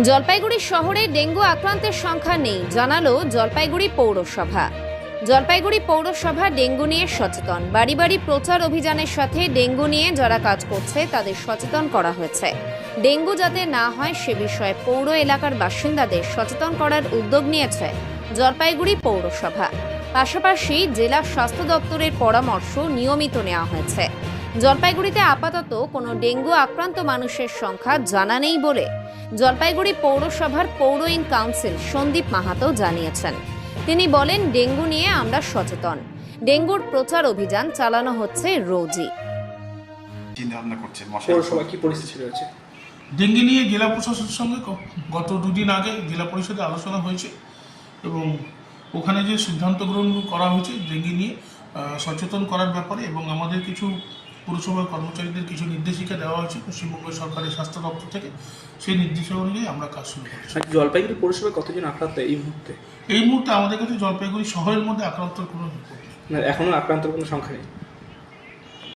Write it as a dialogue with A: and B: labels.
A: জলপাইগুড়ি শহরে ডেঙ্গু আক্রান্তের সংখ্যা নেই জানালো জলপাইগুড়ি পৌরসভা। জলপাইগুড়ি পৌরসভা ডেঙ্গু নিয়ে সচেতন। বাড়ি বাড়ি প্রচার অভিযানের সাথে ডেঙ্গু নিয়ে যারা কাজ করছে তাদের সচেতন করা হয়েছে। ডেঙ্গু যাতে না হয় সে বিষয়ে পৌর এলাকার বাসিন্দাদের সচেতন করার উদ্যোগ নিয়েছে জলপাইগুড়ি পৌরসভা। পাশাপাশি জেলা স্বাস্থ্য দপ্তরের পরামর্শ নিয়মিত নেওয়া হয়েছে। জলপাইগুড়িতে আপাতত কোনো ডেঙ্গু আক্রান্ত মানুষের সংখ্যা জানা নেই বলে জলপাইগুড়ি পৌরসভার পৌর ইন কাউন্সিল সন্দীপ মাহাতো জানিয়েছেন। তিনি বলেন, ডেঙ্গু নিয়ে আমরা সচেতন। ডেঙ্গুর প্রচার অভিযান চালানো হচ্ছে রোজই।
B: পৌরসভা কি পরিস্থিতি রয়েছে?
C: ডেঙ্গি নিয়ে জেলা প্রশাসনের সঙ্গে গত দুদিন আগে জেলা পরিষদে আলোচনা হয়েছে এবং ওখানে যে সিদ্ধান্ত গ্রহণ করা হয়েছে ডেঙ্গি নিয়ে সচেতন করার ব্যাপারে, এবং আমাদের কিছু পুরসভার কর্মচারীদের কিছু নির্দেশিকা দেওয়া হয়েছে পশ্চিমবঙ্গ সরকারের স্বাস্থ্য দপ্তর থেকে। সেই নির্দেশনা অনুযায়ী আমরা কাজ শুরু করেছি।
B: জলপাইগুড়ি পৌরসভায় কতজন আক্রান্ত এই মুহূর্তে?
C: এই মুহূর্তে আমাদের কাছে জলপাইগুড়ি শহরের মধ্যে আক্রান্তের কোনো রিপোর্ট নেই।
B: এখনো আক্রান্তের কোনো সংখ্যা নেই।